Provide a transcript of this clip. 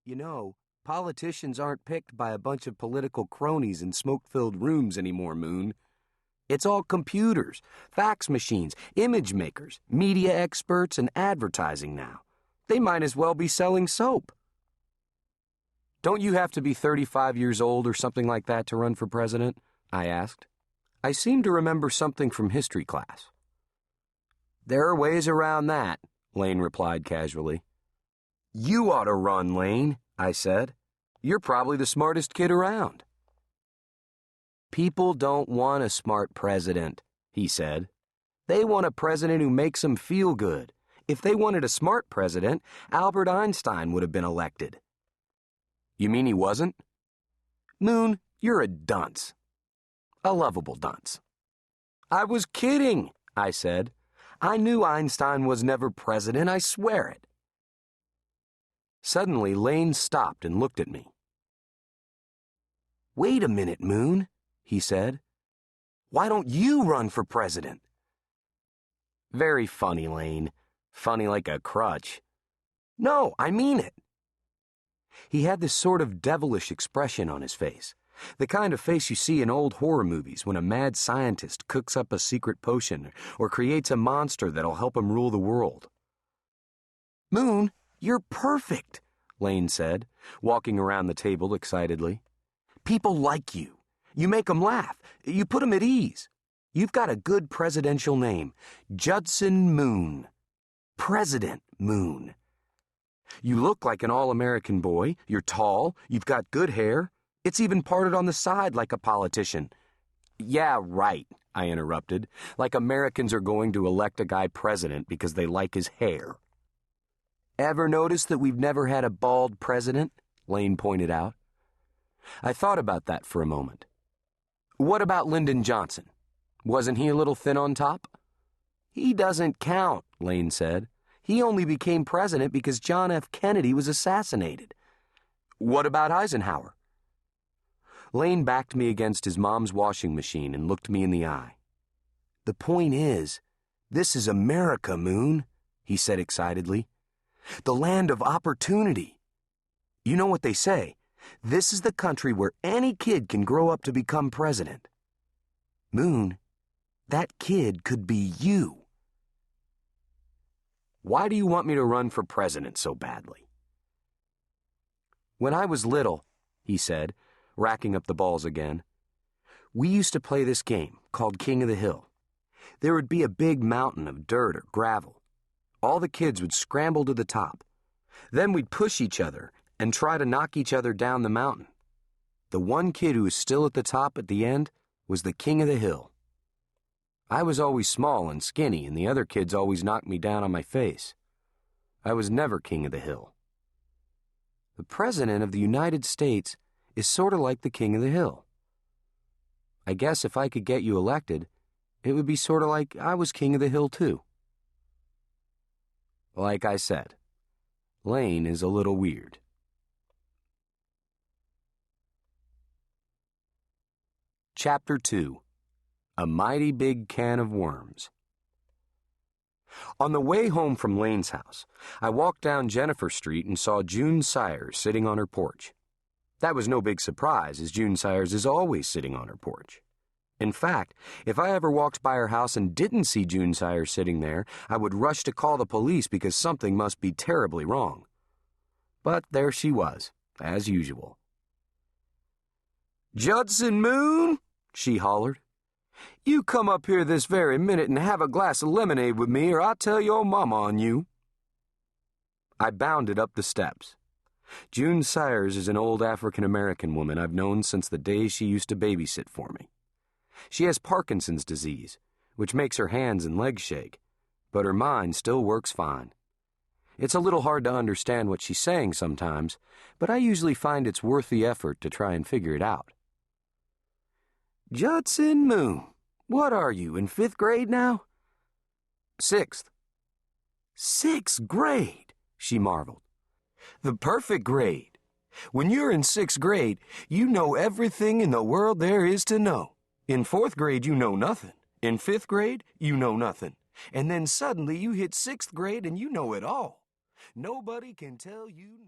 You know, politicians aren't picked by a bunch of political cronies in smoke-filled rooms anymore, Moon. It's all computers, fax machines, image makers, media experts, and advertising now. They might as well be selling soap. Don't you have to be 35 years old or something like that to run for president? I asked. I seem to remember something from history class. There are ways around that, Lane replied casually. You ought to run, Lane, I said. You're probably the smartest kid around. People don't want a smart president, he said. They want a president who makes them feel good. If they wanted a smart president, Albert Einstein would have been elected. You mean he wasn't? Moon, you're a dunce. A lovable dunce. I was kidding, I said. I knew Einstein was never president, I swear it. Suddenly, Lane stopped and looked at me. Wait a minute, Moon, he said. Why don't you run for president? Very funny, Lane. Funny like a crutch. No, I mean it. He had this sort of devilish expression on his face, the kind of face you see in old horror movies when a mad scientist cooks up a secret potion or creates a monster that'll help him rule the world. Moon, you're perfect, Lane said, walking around the table excitedly. People like you. You make them laugh. You put them at ease. You've got a good presidential name, Judson Moon. President Moon. You look like an all-American boy. You're tall. You've got good hair. It's even parted on the side like a politician. Yeah, right, I interrupted, like Americans are going to elect a guy president because they like his hair. Ever notice that we've never had a bald president? Lane pointed out. I thought about that for a moment. What about Lyndon Johnson? Wasn't he a little thin on top? He doesn't count, Lane said. He only became president because John F. Kennedy was assassinated. What about Eisenhower? Lane backed me against his mom's washing machine and looked me in the eye. The point is, this is America, Moon, he said excitedly. The land of opportunity. You know what they say, this is the country where any kid can grow up to become president. Moon, that kid could be you. Why do you want me to run for president so badly? When I was little, he said, racking up the balls again, we used to play this game called King of the Hill. There would be a big mountain of dirt or gravel. All the kids would scramble to the top. Then we'd push each other and try to knock each other down the mountain. The one kid who was still at the top at the end was the king of the hill. I was always small and skinny, and the other kids always knocked me down on my face. I was never king of the hill. The president of the United States is sort of like the king of the hill. I guess if I could get you elected, it would be sort of like I was king of the hill too. Like I said, Lane is a little weird. Chapter 2. A Mighty Big Can of Worms. On the way home from Lane's house, I walked down Jennifer Street and saw June Sayers sitting on her porch. That was no big surprise, as June Sayers is always sitting on her porch. In fact, if I ever walked by her house and didn't see June Sayers sitting there, I would rush to call the police because something must be terribly wrong. But there she was, as usual. Judson Moon, she hollered. You come up here this very minute and have a glass of lemonade with me, or I'll tell your mama on you. I bounded up the steps. June Sayers is an old African-American woman I've known since the days she used to babysit for me. She has Parkinson's disease, which makes her hands and legs shake, but her mind still works fine. It's a little hard to understand what she's saying sometimes, but I usually find it's worth the effort to try and figure it out. Judson Moon, what are you, in 5th grade now? 6th. 6th grade, she marveled. The perfect grade. When you're in 6th grade, you know everything in the world there is to know. In 4th grade, you know nothing. In 5th grade, you know nothing. And then suddenly you hit 6th grade and you know it all. Nobody can tell you